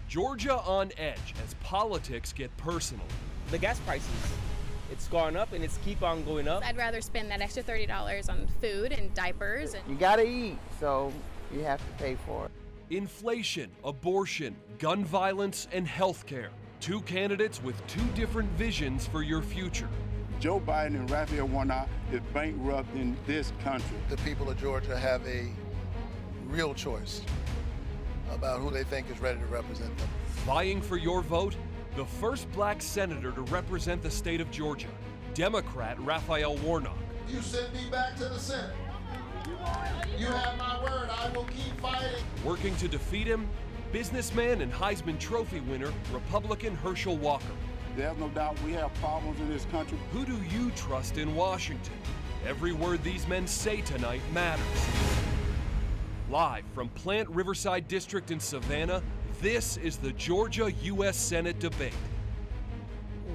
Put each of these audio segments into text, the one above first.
Georgia on edge as politics get personal. The gas prices, it's gone up and it's keep on going up. I'd rather spend that extra $30 on food and diapers. You gotta eat, so you have to pay for it. Inflation, abortion, gun violence, and healthcare. Two candidates with two different visions for your future. Joe Biden and Raphael Warnock is bankrupting this country. The people of Georgia have a real choice about who they think is ready to represent them. Vying for your vote, the first black senator to represent the state of Georgia, Democrat Raphael Warnock. You send me back to the Senate. You have my word, I will keep fighting. Working to defeat him, businessman and Heisman Trophy winner, Republican Herschel Walker. There's no doubt we have problems in this country. Who do you trust in Washington? Every word these men say tonight matters. Live from Plant Riverside District in Savannah, this is the Georgia U.S. Senate debate.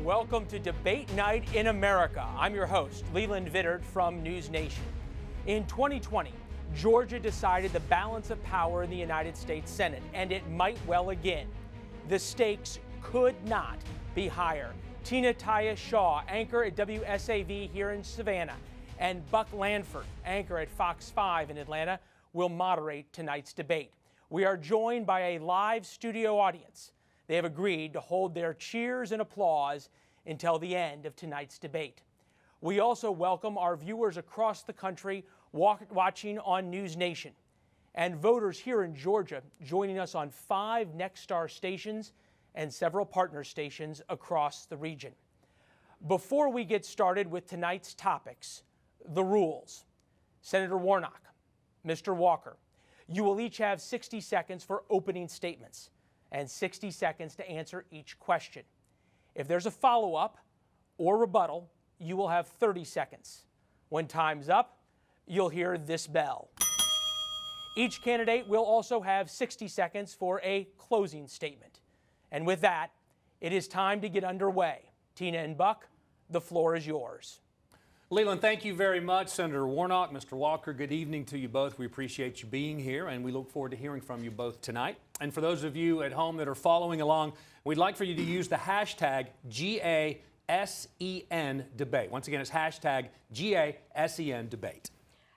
Welcome to Debate Night in America. I'm your host, Leland Vittert from News Nation. In 2020, Georgia decided the balance of power in the United States Senate, and it might well again. The stakes could not be higher. Tina Taya Shaw, anchor at WSAV here in Savannah, and Buck Lanford, anchor at Fox 5 in Atlanta, will moderate tonight's debate. We are joined by a live studio audience. They have agreed to hold their cheers and applause until the end of tonight's debate. We also welcome our viewers across the country watching on News Nation, and voters here in Georgia joining us on 5 Nexstar stations and several partner stations across the region. Before we get started with tonight's topics, the rules. Senator Warnock, Mr. Walker, you will each have 60 seconds for opening statements and 60 seconds to answer each question. If there's a follow-up or rebuttal, you will have 30 seconds. When time's up, you'll hear this bell. Each candidate will also have 60 seconds for a closing statement. And with that, it is time to get underway. Tina and Buck, the floor is yours. Leland, thank you very much. Senator Warnock, Mr. Walker, good evening to you both. We appreciate you being here, and we look forward to hearing from you both tonight. And for those of you at home that are following along, we'd like for you to use the hashtag GASEN debate. Once again, it's hashtag GASEN debate.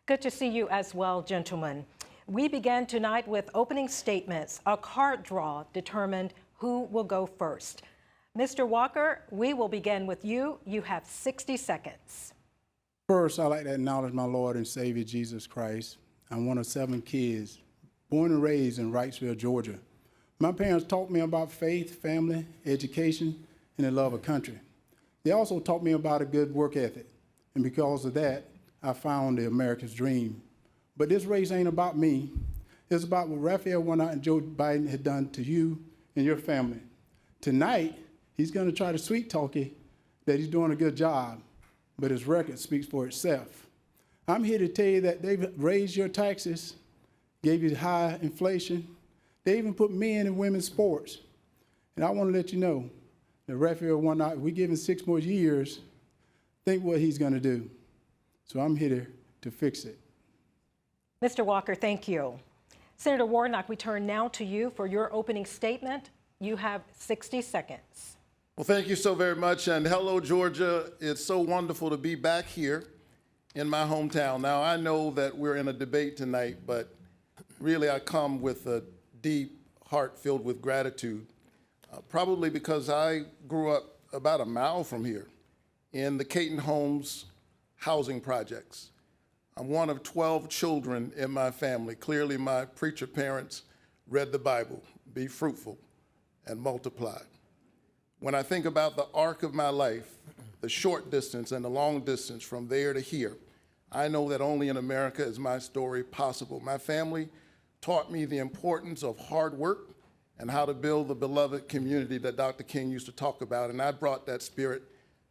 Good to see you as well, gentlemen. We began tonight with opening statements. A card draw determined who will go first. Mr. Walker, we will begin with you. You have 60 seconds. First, I'd like to acknowledge my Lord and Savior, Jesus Christ. I'm one of 7 kids, born and raised in Wrightsville, Georgia. My parents taught me about faith, family, education, and the love of country. They also taught me about a good work ethic, and because of that, I found the America's dream. But this race ain't about me. It's about what Raphael Warnock and Joe Biden had done to you and your family. Tonight, he's going to try to sweet talk you that he's doing a good job, but his record speaks for itself. I'm here to tell you that they've raised your taxes, gave you high inflation. They even put men and women's sports. And I want to let you know that Raphael Warnock, if we give him 6 more years, think what he's going to do. So I'm here to fix it. Mr. Walker, thank you. Senator Warnock, we turn now to you for your opening statement. You have 60 seconds. Well, thank you so very much, and hello, Georgia. It's so wonderful to be back here in my hometown. Now, I know that we're in a debate tonight, but really I come with a deep heart filled with gratitude, probably because I grew up about a mile from here in the Caton Homes housing projects. I'm one of 12 children in my family. Clearly, my preacher parents read the Bible, be fruitful and multiply. When I think about the arc of my life, the short distance and the long distance from there to here, I know that only in America is my story possible. My family taught me the importance of hard work and how to build the beloved community that Dr. King used to talk about, and I brought that spirit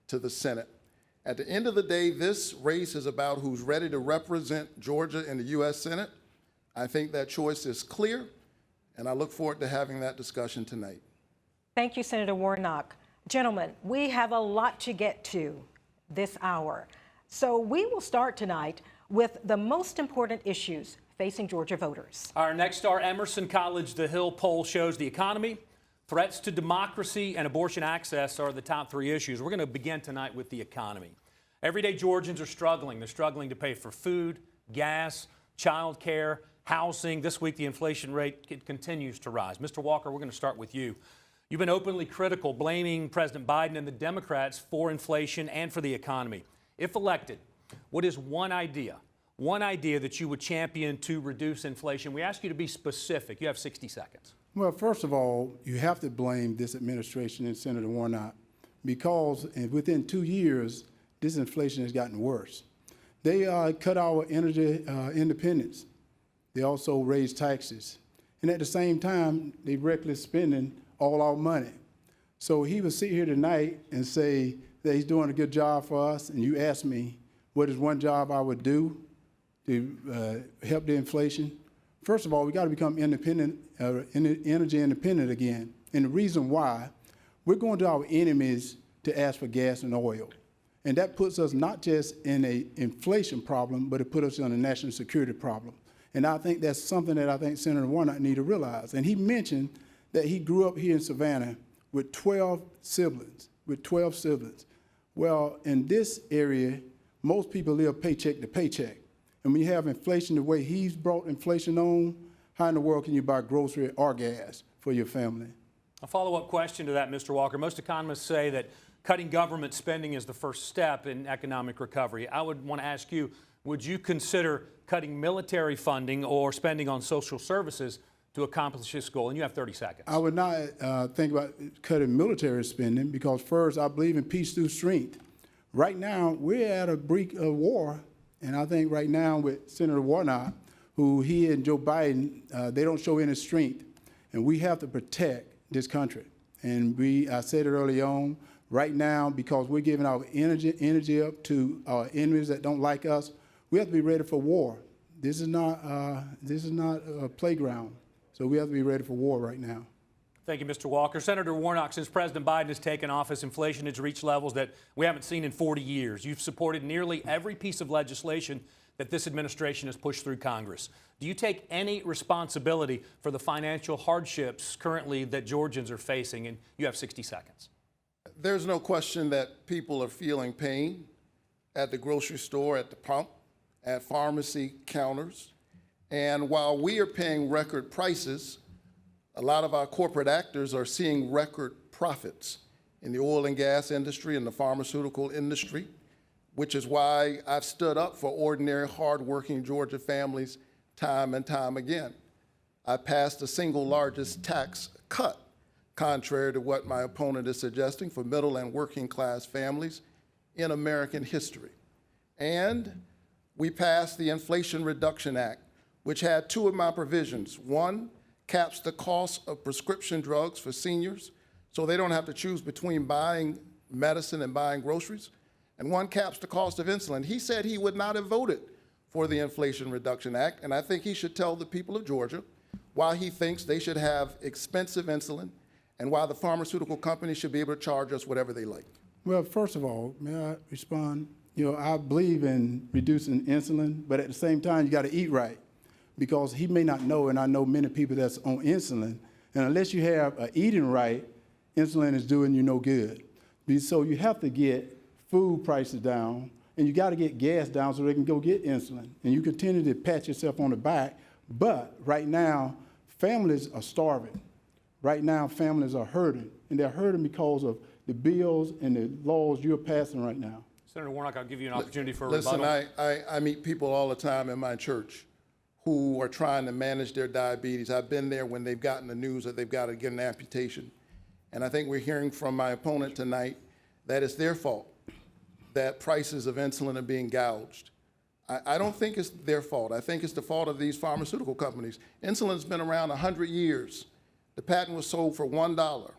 to the Senate. At the end of the day, this race is about who's ready to represent Georgia in the U.S. Senate. I think that choice is clear, and I look forward to having that discussion tonight. Thank you, Senator Warnock. Gentlemen, we have a lot to get to this hour. So we will start tonight with the most important issues facing Georgia voters. Our Nexstar Emerson College The Hill poll shows the economy, Threats to democracy and abortion access are the top three issues. We're going to begin tonight with the economy. Everyday Georgians are struggling. They're struggling to pay for food, gas, child care, housing. This week, the inflation rate continues to rise. Mr. Walker, we're going to start with you. You've been openly critical, blaming President Biden and the Democrats for inflation and for the economy. If elected, what is one idea that you would champion to reduce inflation? We ask you to be specific. You have 60 seconds. Well, first of all, you have to blame this administration and Senator Warnock because within 2 years, this inflation has gotten worse. They cut our energy independence. They also raised taxes. And at the same time, they reckless spending all our money. So he would sit here tonight and say that he's doing a good job for us, and you ask me what is one job I would do to help the inflation. First of all, we got to become independent, energy independent again. And the reason why, we're going to our enemies to ask for gas and oil. And that puts us not just in an inflation problem, but it puts us in a national security problem. And I think that's something that I think Senator Warnock need to realize. And he mentioned that he grew up here in Savannah with 12 siblings, Well, in this area, most people live paycheck to paycheck. And when you have inflation the way he's brought inflation on, how in the world can you buy grocery or gas for your family? A follow-up question to that, Mr. Walker. Most economists say that cutting government spending is the first step in economic recovery. I would want to ask you, would you consider cutting military funding or spending on social services to accomplish this goal? And you have 30 seconds. I would not think about cutting military spending because first, I believe in peace through strength. Right now, we're at a brink of war. And I think right now with Senator Warnock, who he and Joe Biden, they don't show any strength. And we have to protect this country. And I said it early on, right now, because we're giving our energy up to our enemies that don't like us, we have to be ready for war. This is not a playground. So we have to be ready for war right now. Thank you, Mr. Walker. Senator Warnock, since President Biden has taken office, inflation has reached levels that we haven't seen in 40 years. You've supported nearly every piece of legislation that this administration has pushed through Congress. Do you take any responsibility for the financial hardships currently that Georgians are facing? And you have 60 seconds. There's no question that people are feeling pain at the grocery store, at the pump, at pharmacy counters. And while we are paying record prices, a lot of our corporate actors are seeing record profits in the oil and gas industry and the pharmaceutical industry, which is why I've stood up for ordinary, hardworking Georgia families time and time again. I passed the single largest tax cut, contrary to what my opponent is suggesting, for middle and working class families in American history. And we passed the Inflation Reduction Act, which had two of my provisions. One, caps the cost of prescription drugs for seniors so they don't have to choose between buying medicine and buying groceries. And one caps the cost of insulin. He said he would not have voted for the Inflation Reduction Act, and I think he should tell the people of Georgia why he thinks they should have expensive insulin and why the pharmaceutical companies should be able to charge us whatever they like. Well, first of all, may I respond? I believe in reducing insulin, but at the same time, you got to eat right. Because he may not know, and I know many people that's on insulin, and unless you have eating right, insulin is doing you no good. So you have to get food prices down, and you got to get gas down so they can go get insulin. And you continue to pat yourself on the back, but right now, families are starving. Right now, families are hurting, and they're hurting because of the bills and the laws you're passing right now. Senator Warnock, I'll give you an opportunity for a rebuttal. Listen, I meet people all the time in my church who are trying to manage their diabetes. I've been there when they've gotten the news that they've got to get an amputation. And I think we're hearing from my opponent tonight that it's their fault that prices of insulin are being gouged. I don't think it's their fault. I think it's the fault of these pharmaceutical companies. Insulin's been around 100 years. The patent was sold for $1.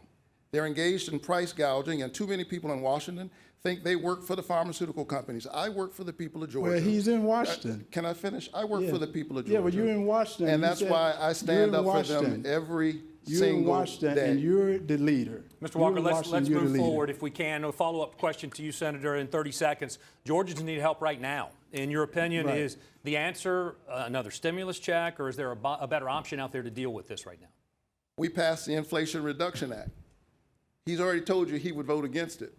They're engaged in price gouging, and too many people in Washington think they work for the pharmaceutical companies. I work for the people of Georgia. Well, he's in Washington. Can I finish? I work for the people of Georgia. Yeah, but you're in Washington. And that's why I stand up for them every single day. And you're the leader. Mr. Walker, let's move forward if we can. A follow-up question to you, Senator, in 30 seconds. Georgians need help right now. In your opinion, is the answer another stimulus check, or is there a better option out there to deal with this right now? we passed the Inflation Reduction Act. He's already told you he would vote against it.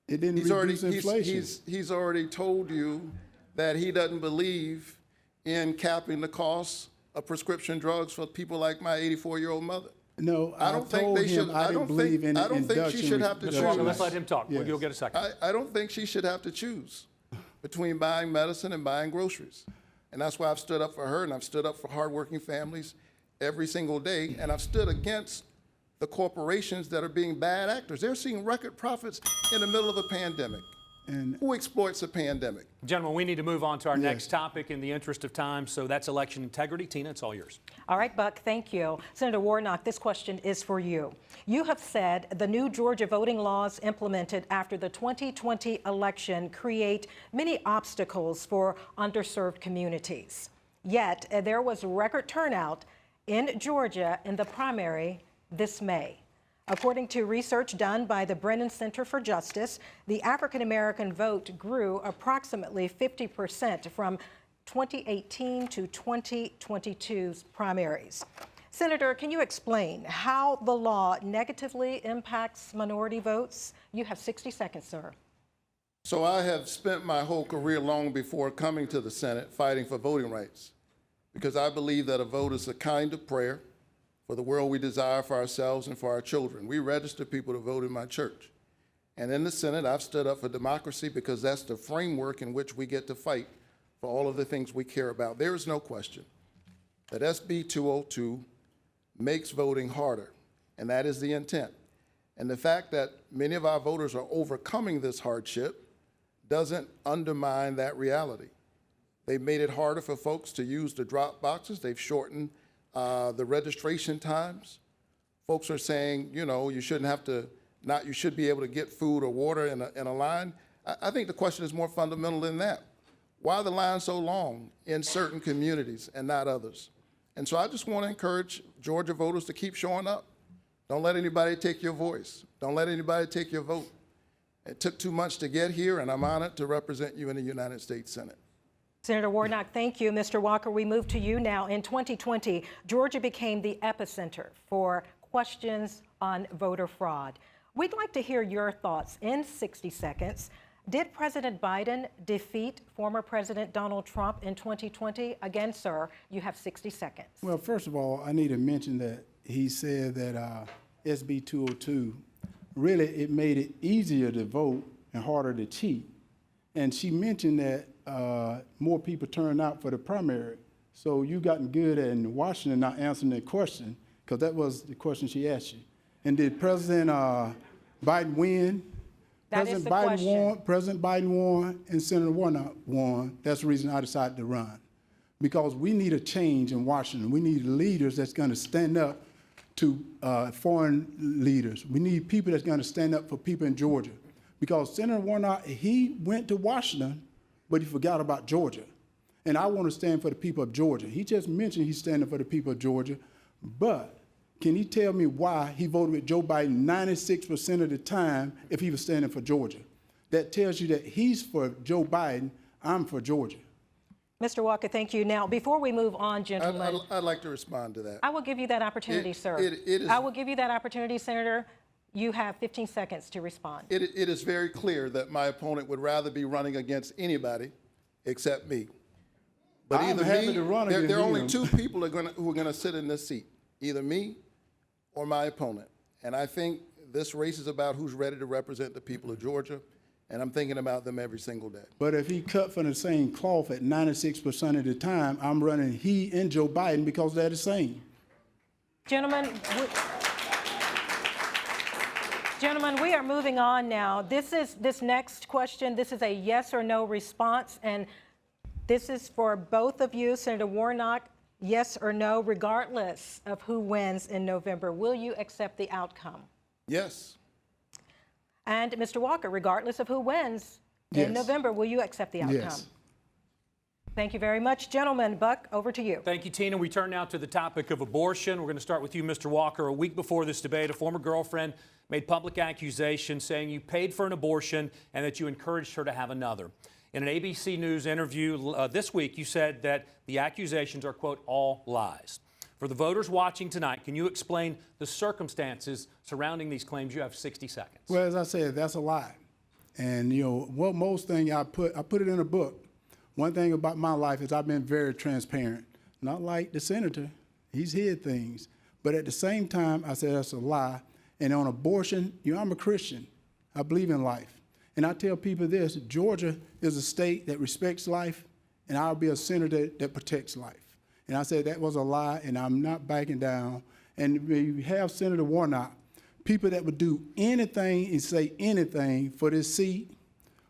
It didn't reduce inflation. He's already told you that he doesn't believe in capping the costs of prescription drugs for people like my 84-year-old mother. No, I don't think they should. I don't believe in I don't think she should have to choose. Mr. Walker, let's let him talk. Yes. You'll get a second. I don't think she should have to choose between buying medicine and buying groceries. And that's why I've stood up for her, and I've stood up for hardworking families every single day, and I've stood against the corporations that are being bad actors. They're seeing record profits in the middle of a pandemic. And who exploits a pandemic? Gentlemen, we need to move on to our next topic in the interest of time, so that's election integrity. Tina, it's all yours. All right, Buck, thank you. Senator Warnock, this question is for you. You have said the new Georgia voting laws implemented after the 2020 election create many obstacles for underserved communities. Yet, there was record turnout in Georgia in the primary this May. According to research done by the Brennan Center for Justice, the African American vote grew approximately 50% from 2018 to 2022's primaries. Senator, can you explain how the law negatively impacts minority votes? You have 60 seconds, sir. So I have spent my whole career long before coming to the Senate fighting for voting rights, because I believe that a vote is a kind of prayer for the world we desire for ourselves and for our children. We register people to vote in my church. And in the Senate, I've stood up for democracy because that's the framework in which we get to fight for all of the things we care about. There is no question that SB 202 makes voting harder, and that is the intent. And the fact that many of our voters are overcoming this hardship doesn't undermine that reality. They've made it harder for folks to use the drop boxes. They've shortened the registration times. Folks are saying, you know, you shouldn't have to, you should be able to get food or water in a line. I think the question is more fundamental than that. Why are the lines so long in certain communities and not others? And so I just want to encourage Georgia voters to keep showing up. Don't let anybody take your voice. Don't let anybody take your vote. It took too much to get here, and I'm honored to represent you in the United States Senate. Senator Warnock, thank you. Mr. Walker, we move to you now. In 2020, Georgia became the epicenter for questions on voter fraud. We'd like to hear your thoughts in 60 seconds. Did President Biden defeat former President Donald Trump in 2020? Again, sir, you have 60 seconds. Well, first of all, I need to mention that he said that SB 202, really it made it easier to vote and harder to cheat. And she mentioned that more people turned out for the primary. So you gotten good at in Washington not answering that question, because that was the question she asked you. And did President Biden win? President Biden won, and Senator Warnock won. That's the reason I decided to run. Because we need a change in Washington. We need leaders that's going to stand up to foreign leaders. We need people that's going to stand up for people in Georgia. Because Senator Warnock, he went to Washington, but he forgot about Georgia. And I want to stand for the people of Georgia. He just mentioned he's standing for the people of Georgia, but can he tell me why he voted with Joe Biden 96% of the time if he was standing for Georgia? That tells you that he's for Joe Biden, I'm for Georgia. Mr. Walker, thank you. Now, before we move on, gentlemen. I'd like to respond to that. I will give you that opportunity, sir. I will give you that opportunity, Senator. You have 15 seconds to respond. It is very clear that my opponent would rather be running against anybody except me. But I'm either happy me, to run there against are only him. two people who are going to sit in this seat, either me or my opponent. And I think this race is about who's ready to represent the people of Georgia, and I'm thinking about them every single day. But if he cut from the same cloth at 96% of the time, I'm running he and Joe Biden because they're the same. Gentlemen, we are moving on now. This next question, this is a yes or no response, and this is for both of you, Senator Warnock, yes or no, regardless of who wins in November. Will you accept the outcome? Yes. And Mr. Walker, regardless of who wins in November, will you accept the outcome? Yes. Thank you very much, gentlemen. Buck, over to you. Thank you, Tina. We turn now to the topic of abortion. We're going to start with you, Mr. Walker. A week before this debate, a former girlfriend made public accusations saying you paid for an abortion and that you encouraged her to have another. In an ABC News interview this week, you said that the accusations are, quote, all lies. For the voters watching tonight, can you explain the circumstances surrounding these claims? You have 60 seconds. Well, as I said, that's a lie. And, you know, what most thing I put it in a book. One thing about my life is I've been very transparent. Not like the senator. He's hid things. But at the same time, I said that's a lie. And on abortion, you know, I'm a Christian. I believe in life. And I tell people this, Georgia is a state that respects life, and I'll be a senator that protects life. And I said that was a lie, and I'm not backing down. And when you have Senator Warnock, people that would do anything and say anything for this seat,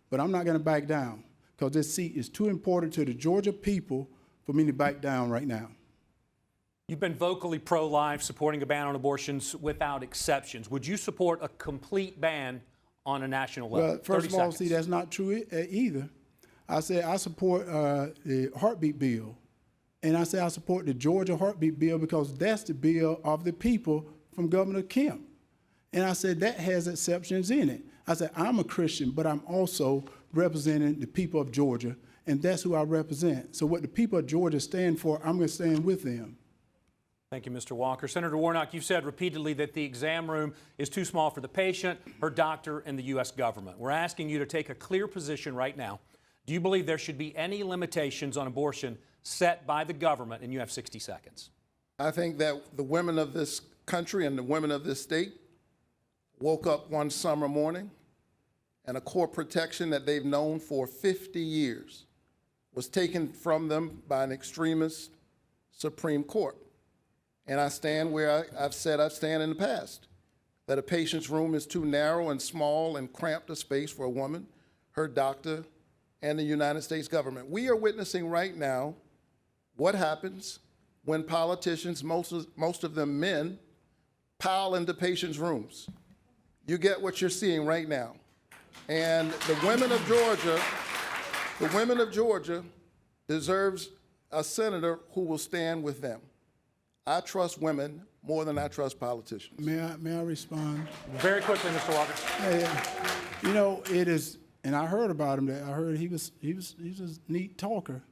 but I'm not going to back down because this seat is too important to the Georgia people for me to back down right now. You've been vocally pro-life, supporting a ban on abortions without exceptions. Would you support a complete ban on a national level? Well, first of all, see, that's not true either. I said I support the heartbeat bill. And I say I support the Georgia heartbeat bill because that's the bill of the people from Governor Kemp. And I said that has exceptions in it. I said I'm a Christian, but I'm also representing the people of Georgia, and that's who I represent. So what the people of Georgia stand for, I'm going to stand with them. Thank you, Mr. Walker. Senator Warnock, you've said repeatedly that the exam room is too small for the patient, her doctor, and the U.S. government. We're asking you to take a clear position right now. Do you believe there should be any limitations on abortion set by the government? And you have 60 seconds. I think that the women of this country and the women of this state woke up one summer morning and a core protection that they've known for 50 years was taken from them by an extremist Supreme Court. And I stand where I've said I stand in the past, that a patient's room is too narrow and small and cramped a space for a woman, her doctor, and the United States government. We are witnessing right now what happens when politicians, most of them men, pile into patients' rooms. You get what you're seeing right now. And the women of Georgia deserves a senator who will stand with them. I trust women more than I trust politicians. May I respond? Very quickly, Mr. Walker. You know, it is, and I heard about him. I heard he was a neat talker.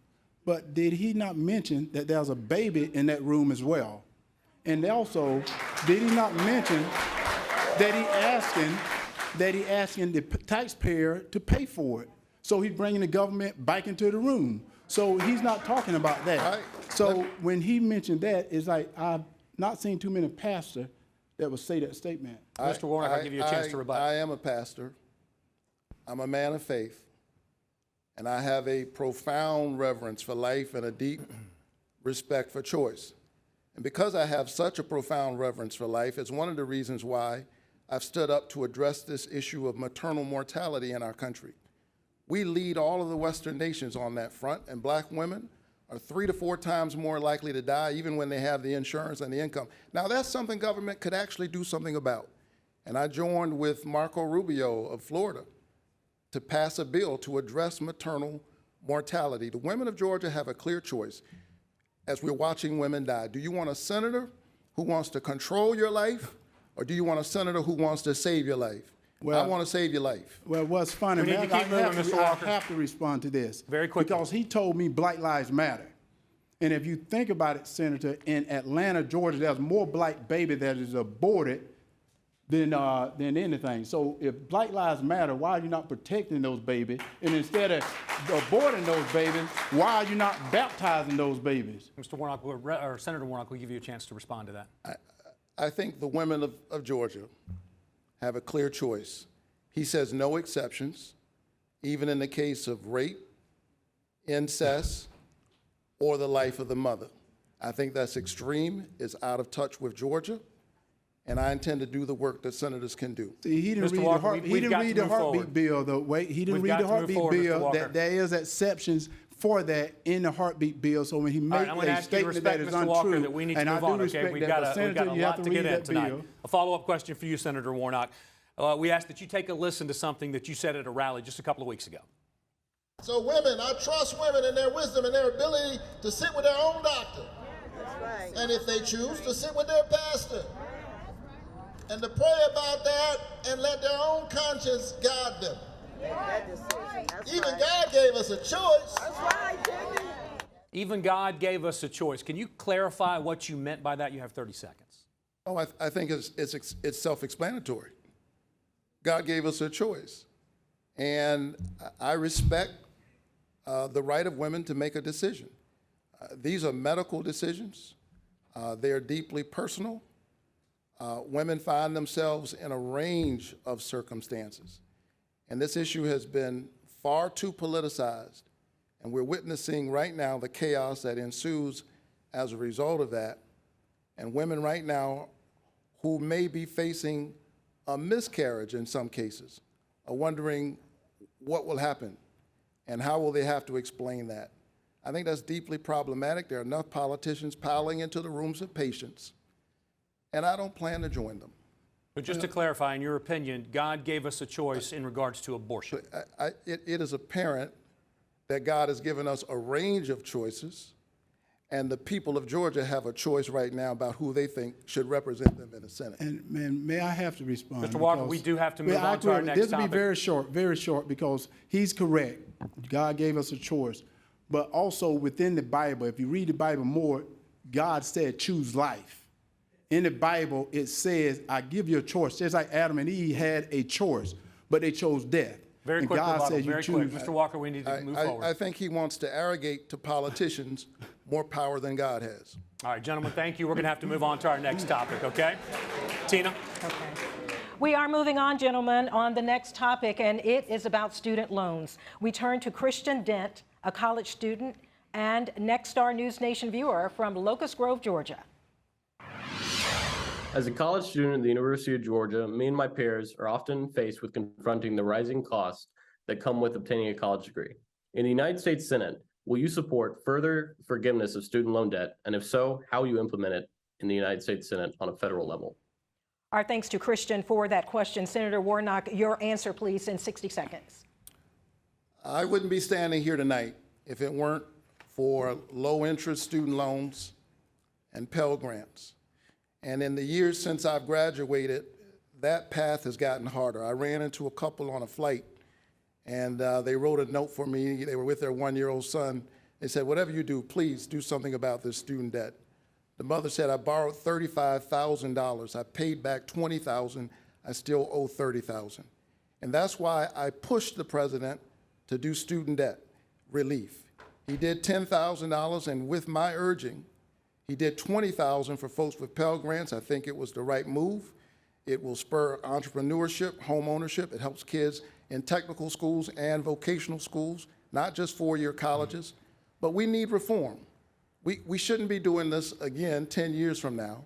But did he not mention that there's a baby in that room as well? And also, did he not mention that he asking the taxpayer to pay for it? So he's bringing the government back into the room. So he's not talking about that. Right. So when he mentioned that, it's like I've not seen too many pastors that would say that statement. Mr. Warnock, I'll give you a chance to rebut. I am a pastor. I'm a man of faith. And I have a profound reverence for life and a deep respect for choice. And because I have such a profound reverence for life, it's one of the reasons why I've stood up to address this issue of maternal mortality in our country. We lead all of the Western nations on that front, and black women are 3 to 4 times more likely to die even when they have the insurance and the income. Now that's something government could actually do something about. And I joined with Marco Rubio of Florida to pass a bill to address maternal mortality. The women of Georgia have a clear choice as we're watching women die. Do you want a senator who wants to control your life, or do you want a senator who wants to save your life? Well, I want to save your life. Well, what's funny, man, I have to respond to this. Very quickly. Because he told me Black Lives Matter. And if you think about it, Senator, in Atlanta, Georgia, there's more black baby that is aborted than anything. So if Black Lives Matter, why are you not protecting those babies? And instead of aborting those babies, why are you not baptizing those babies? Mr. Warnock, or Senator Warnock, will give you a chance to respond to that. I think the women of Georgia have a clear choice. He says no exceptions, even in the case of rape, incest, or the life of the mother. I think that's extreme, it's out of touch with Georgia, and I intend to do the work that senators can do. See, he didn't read the heartbeat bill, though. Wait, he didn't read the heartbeat bill, that there is exceptions for that in the heartbeat bill. So when he made a statement that is untrue, and I do respect that, but Senator, you have to read that bill. A follow-up question for you, Senator Warnock. We ask that you take a listen to something that you said at a rally just a couple of weeks ago. So women, I trust women and their wisdom and their ability to sit with their own doctor. That's right. And if they choose, to sit with their pastor. And to pray about that and let their own conscience guide them. Make that decision. That's Even right. God gave us a choice. That's right, Jimmy. Even God gave us a choice. Can you clarify what you meant by that? You have 30 seconds. Oh, I think it's self-explanatory. God gave us a choice. And I respect the right of women to make a decision. These are medical decisions. They are deeply personal. Women find themselves in a range of circumstances. And this issue has been far too politicized. And we're witnessing right now the chaos that ensues as a result of that. And women right now who may be facing a miscarriage in some cases are wondering what will happen and how will they have to explain that. I think that's deeply problematic. There are enough politicians piling into the rooms of patients, and I don't plan to join them. But just to clarify, in your opinion, God gave us a choice in regards to abortion. It is apparent that God has given us a range of choices, and the people of Georgia have a choice right now about who they think should represent them in the Senate. And may I have to respond? Mr. Walker, we do have to move on to our next topic. This will be very short, because he's correct. God gave us a choice. But also within the Bible, if you read the Bible more, God said, choose life. In the Bible, it says, I give you a choice. Just like Adam and Eve had a choice, but they chose death. Very quick, very quick. Mr. Walker, we need to move forward. I think he wants to arrogate to politicians more power than God has. All right, gentlemen, thank you. We're going to have to move on to our next topic, okay? Tina? Okay. We are moving on, gentlemen, on the next topic, and it is about student loans. We turn to Christian Dent, a college student and Nexstar News Nation viewer from Locust Grove, Georgia. As a college student at the University of Georgia, me and my peers are often faced with confronting the rising costs that come with obtaining a college degree. In the United States Senate, will you support further forgiveness of student loan debt? And if so, how will you implement it in the United States Senate on a federal level? Our thanks to Christian for that question. Senator Warnock, your answer, please, in 60 seconds. I wouldn't be standing here tonight if it weren't for low-interest student loans and Pell Grants. And in the years since I've graduated, that path has gotten harder. I ran into a couple on a flight, and they wrote a note for me. They were with their one-year-old son. They said, whatever you do, please do something about this student debt. The mother said, I borrowed $35,000. I paid back $20,000. I still owe $30,000. And that's why I pushed the president to do student debt relief. He did $10,000, and with my urging, he did $20,000 for folks with Pell Grants. I think it was the right move. It will spur entrepreneurship, home ownership. It helps kids in technical schools and vocational schools, not just four-year colleges. But we need reform. We shouldn't be doing this again 10 years from now.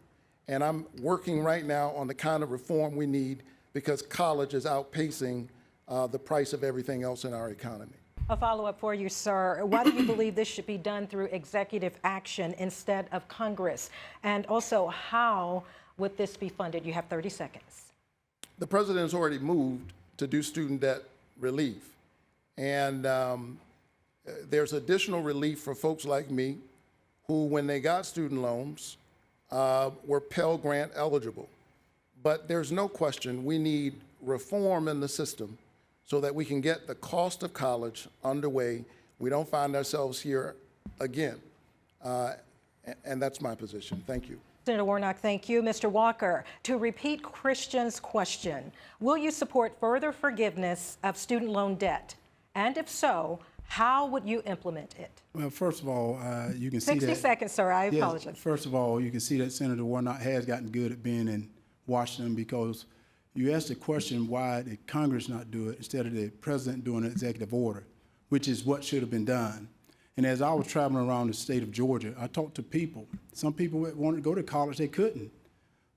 And I'm working right now on the kind of reform we need, because college is outpacing the price of everything else in our economy. A follow-up for you, sir. Why do you believe this should be done through executive action instead of Congress? And also, how would this be funded? You have 30 seconds. The president has already moved to do student debt relief. And there's additional relief for folks like me who, when they got student loans, were Pell Grant eligible. But there's no question we need reform in the system so that we can get the cost of college underway. We don't find ourselves here again. And that's my position. Thank you. Senator Warnock, thank you. Mr. Walker, to repeat Christian's question, will you support further forgiveness of student loan debt? And if so, how would you implement it? Well, first of all, you can see that. 60 seconds, sir. I apologize. Yes, first of all, you can see that Senator Warnock has gotten good at being in Washington, because you asked the question, why did Congress not do it instead of the president doing an executive order, which is what should have been done. And as I was traveling around the state of Georgia, I talked to people. Some people wanted to go to college, they couldn't.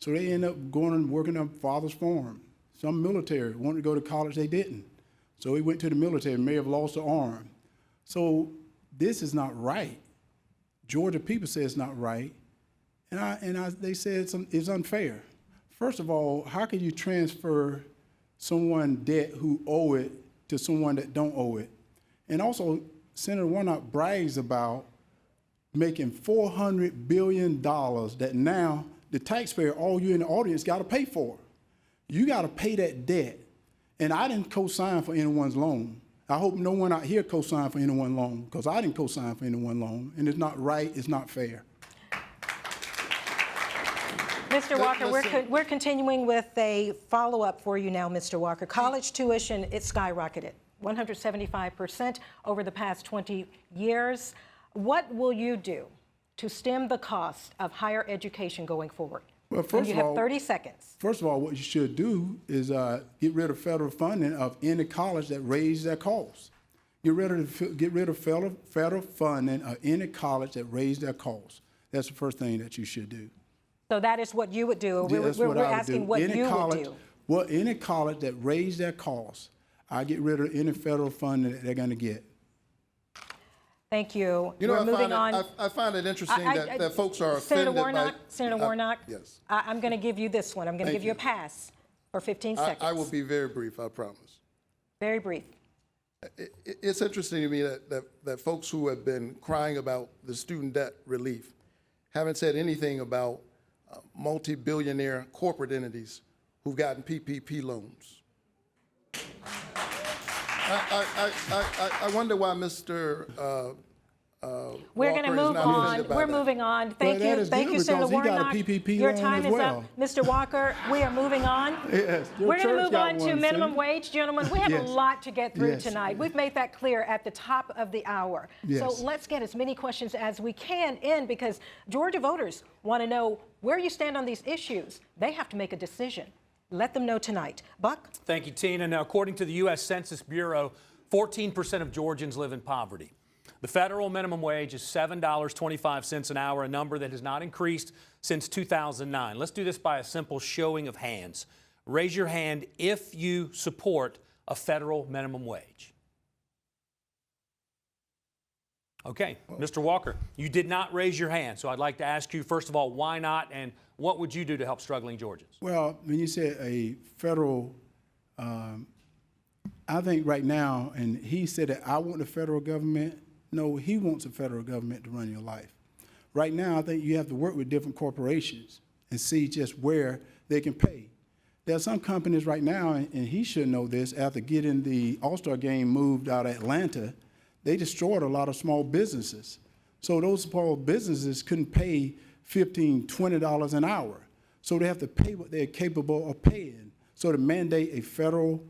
So they ended up going and working on father's farm. Some military wanted to go to college, they didn't. So he went to the military, may have lost an arm. So this is not right. Georgia people say it's not right. They said it's unfair. First of all, how can you transfer someone debt who owe it to someone that don't owe it? And also, Senator Warnock brags about making $400 billion that now the taxpayer, all you in the audience, got to pay for. You got to pay that debt. And I didn't co-sign for anyone's loan. I hope no one out here co-signed for anyone loan, because I didn't co-sign for anyone loan, and it's not right, it's not fair. Mr. Walker, we're continuing with a follow-up for you now, Mr. Walker. College tuition, it skyrocketed, 175% over the past 20 years. What will you do to stem the cost of higher education going forward? Well, first you of all, have 30 seconds. First of all, what you should do is get rid of federal funding of any college that raised their costs. Get rid of federal funding of any college that raised their costs. That's the first thing that you should do. So that is what you would do. We're asking what you would do. Well, any college that raised their costs, I get rid of any federal funding that they're going to get. Thank you. You know, We're I find it interesting that folks are Senator offended Warnock, by... Senator Warnock, yes. I'm going to give you this one. I'm going to give you a pass for 15 seconds. I will be very brief, I promise. Very brief. It's interesting to me that folks who have been crying about the student debt relief haven't said anything about multi-billionaire corporate entities who've gotten PPP loans. I wonder why Mr. We're going to move on. We're moving on. Thank you. Thank you, Senator Warnock. Your time is up. Mr. Walker, we are moving on. Yes, we're going to move on to minimum wage, gentlemen. We have a lot to get through tonight. We've made that clear at the top of the hour. So let's get as many questions as we can in, because Georgia voters want to know where you stand on these issues. They have to make a decision. Let them know tonight. Buck? Thank you, Tina. Now, according to the U.S. Census Bureau, 14% of Georgians live in poverty. The federal minimum wage is $7.25 an hour, a number that has not increased since 2009. Let's do this by a simple showing of hands. Raise your hand if you support a federal minimum wage. Okay, Mr. Walker, you did not raise your hand, so I'd like to ask you, first of all, why not, and what would you do to help struggling Georgians? Well, when you say a federal, I think right now, and he said that I want the federal government. No, he wants the federal government to run your life. Right now, I think you have to work with different corporations and see just where they can pay. There are some companies right now, and he should know this, after getting the All-Star game moved out of Atlanta, they destroyed a lot of small businesses. So those small businesses couldn't pay $15, $20 an hour. So they have to pay what they're capable of paying. So to mandate a federal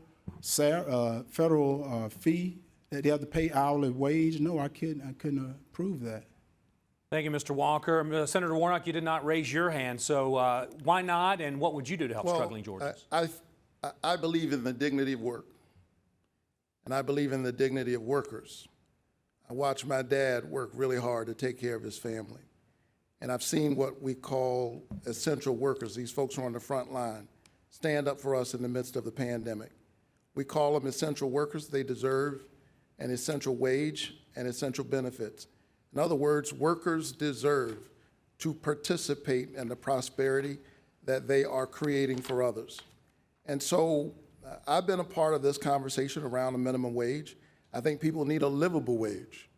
fee that they have to pay hourly wage, no, I couldn't approve that. Thank you, Mr. Walker. Senator Warnock, you did not raise your hand, so why not, and what would you do to help struggling Georgians? I believe in the dignity of work, and I believe in the dignity of workers. I watched my dad work really hard to take care of his family, and I've seen what we call essential workers, these folks who are on the front line, stand up for us in the midst of the pandemic. We call them essential workers. They deserve an essential wage and essential benefits. In other words, workers deserve to participate in the prosperity that they are creating for others. And so I've been a part of this conversation around the minimum wage. I think people need a livable wage.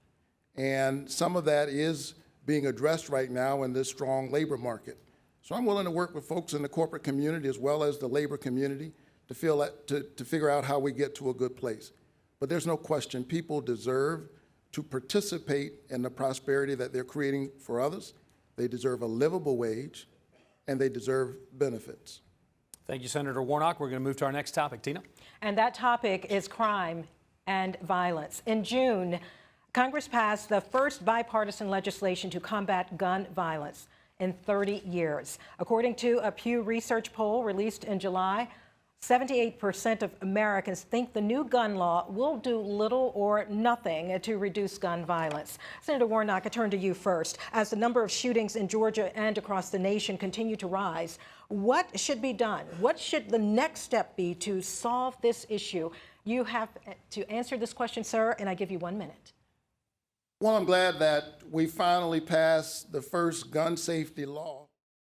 And some of that is being addressed right now in this strong labor market. So I'm willing to work with folks in the corporate community as well as the labor community to figure out how we get to a good place. But there's no question, people deserve to participate in the prosperity that they're creating for others. They deserve a livable wage, and they deserve benefits. Thank you, Senator Warnock. We're going to move to our next topic. Tina? And that topic is crime and violence. In June, Congress passed the first bipartisan legislation to combat gun violence in 30 years. According to a Pew Research poll released in July, 78% of Americans think the new gun law will do little or nothing to reduce gun violence. Senator Warnock, I turn to you first. As the number of shootings in Georgia and across the nation continue to rise, what should be done? What should the next step be to solve this issue? You have to answer this question, sir, and I give you 1 minute. Well, I'm glad that we finally passed the first gun safety law